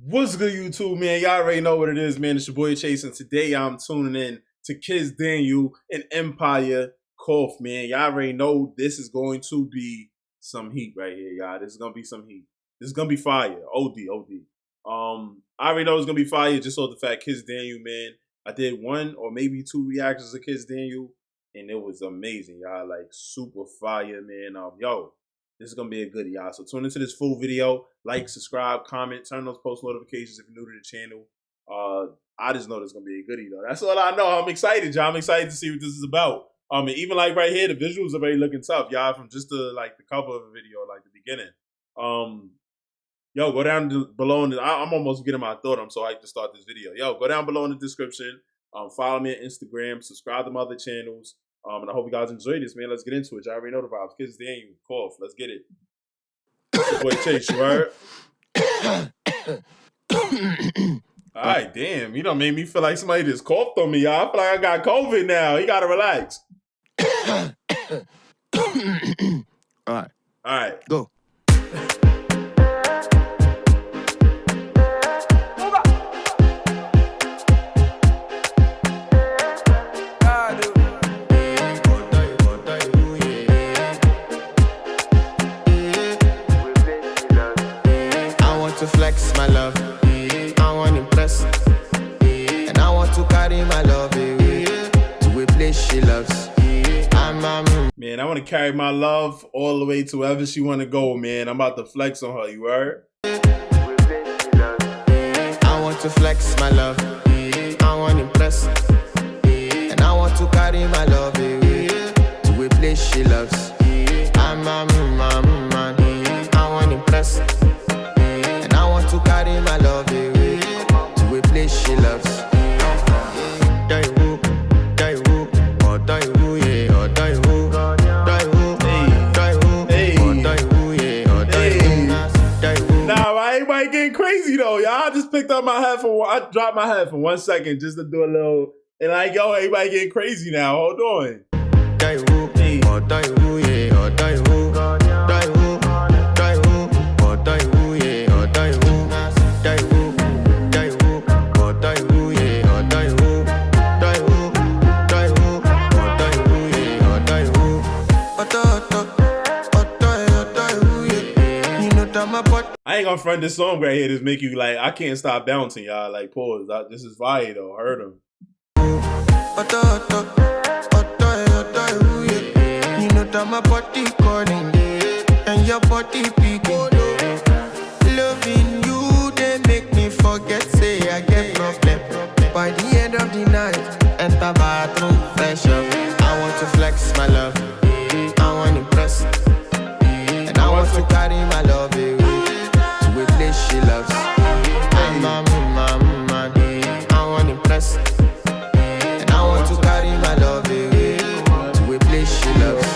What's good, YouTube, man? Y'all already know what it is, man. It's your boy Chase, and today I'm tuning in to Kizz Daniel and Empire Cough, man. Y'all already know this is going to be some heat right here, y'all. This is gonna be some heat. This is gonna be fire. OD. I already know it's gonna be fire just off the fact Kizz Daniel, man. I did one or maybe two reactions to Kizz Daniel, and it was amazing, y'all. Like super fire, man. Yo. This is going to be a goodie, y'all. So tune into this full video. Like, subscribe, comment, turn those post notifications if you're new to the channel. I just know this is going to be a goodie, though. That's all I know. I'm excited, y'all. I'm excited to see what this is about. And even like right here, the visuals are very looking tough, y'all, from just the cover of the video, like the beginning. Yo, go down below. I'm almost getting my thought. I'm so hyped to start this video. Yo, go down below in the description. Follow me on Instagram. Subscribe to my other channels. And I hope you guys enjoy this, man. Let's get into it. Y'all already know the vibes. Kizz Daniel, Cough. Let's get it. It's your boy Chase, you heard? All right, damn. You done made me feel like somebody just coughed on me, y'all. I feel like I got COVID now. You got to relax. All right. Go. To flex my love, I want to impress, and I want to carry my love away to a place she loves. Man, I want to carry my love all the way to wherever she want to go, man. I'm about to flex on her, you heard? I want to flex my love, I want to impress, and I want to carry my love away to a place she loves. I want to impress, to carry my love away to a place she loves. Nah, why everybody getting crazy though? Y'all, I just picked up my head I dropped my head for 1 second just to do a little, and like, yo, everybody getting crazy now. Hold on. I ain't gonna front this song right here. Just make you like, I can't stop bouncing, y'all. Like, pause. This is fire though. Heard him. You know that my body calling and your body peeking. Loving you, they make me forget. Say I get problem. By the end of the night, enter bathroom fresh up. I want to flex my love, I want to impress, and I want to carry my love away to a place she loves. I want to impress, and I want to carry my love away to a place she loves.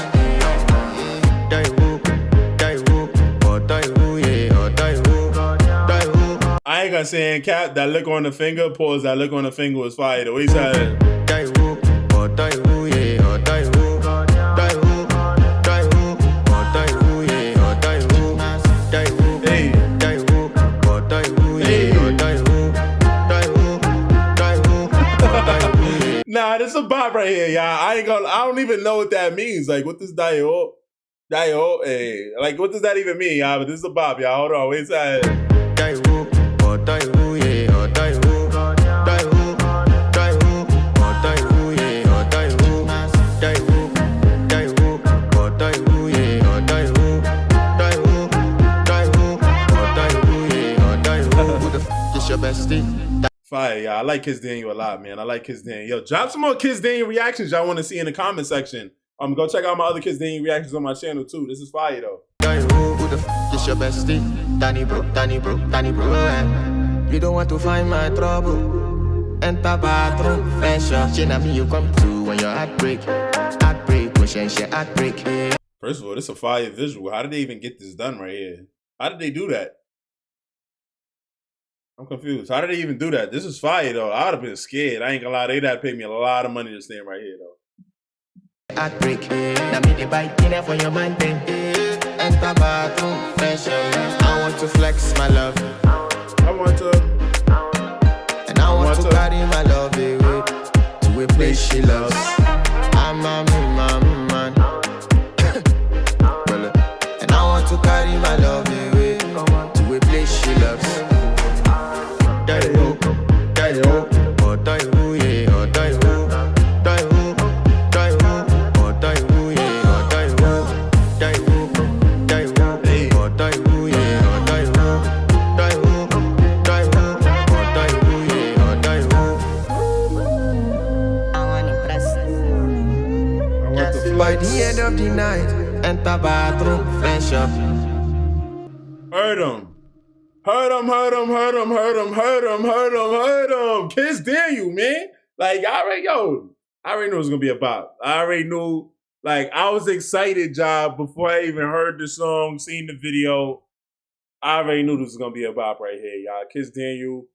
I ain't gonna say in cap, that look on the finger, pause, that look on the finger was fire. The way he said Nah, this is a bop right here, y'all. I don't even know what that means. Like, what does Dio, hey, like, what does that even mean, y'all? But this is a bop, y'all. Hold on, wait a second. Fire, y'all. I like Kizz Daniel a lot, man. I like Kizz Daniel. Yo, drop some more Kizz Daniel reactions y'all want to see in the comment section. Go check out my other Kizz Daniel reactions on my channel too. This is fire though. Who the f is your bestie? Danny bro. You don't want to find my trouble. Enter bathroom, fresh up. She me you come to when your heartbreak, push and shit heartbreak. First of all, this is a fire visual. How did they even get this done right here? How did they do that? I'm confused. How did they even do that? This is fire though. I would have been scared. I ain't gonna lie. They'd have paid me a lot of money to stand right here though. Heartbreak. Now me the bike in for your man thing. Enter bathroom, fresh. I want to flex my love. I want to the night, enter bathroom, flash up. Heard him. Heard him. Kizz Daniel, man. Like, I already knew it was gonna be a bop. I already knew, like, I was excited, Job, before I even heard the song, seen the video. I already knew this was gonna be a bop right here, y'all. Kizz Daniel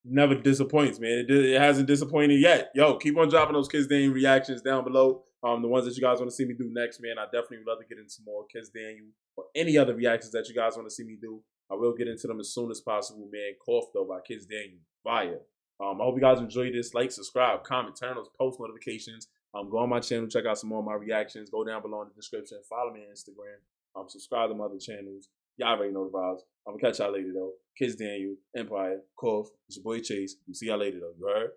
never disappoints, man. It hasn't disappointed yet. Yo, keep on dropping those Kizz Daniel reactions down below. The ones that you guys want to see me do next, man. I definitely would love to get into more Kizz Daniel or any other reactions that you guys want to see me do. I will get into them as soon as possible, man. Cough, though, by Kizz Daniel. Fire. I hope you guys enjoyed this. Like, subscribe, comment, turn on those post notifications. Go on my channel, check out some more of my reactions. Go down below in the description. Follow me on Instagram. Subscribe to my other channels. Y'all already know the vibes. I'm going to catch y'all later, though. Kizz Daniel, Empire, Cough. It's your boy Chase. We'll see y'all later, though. You heard?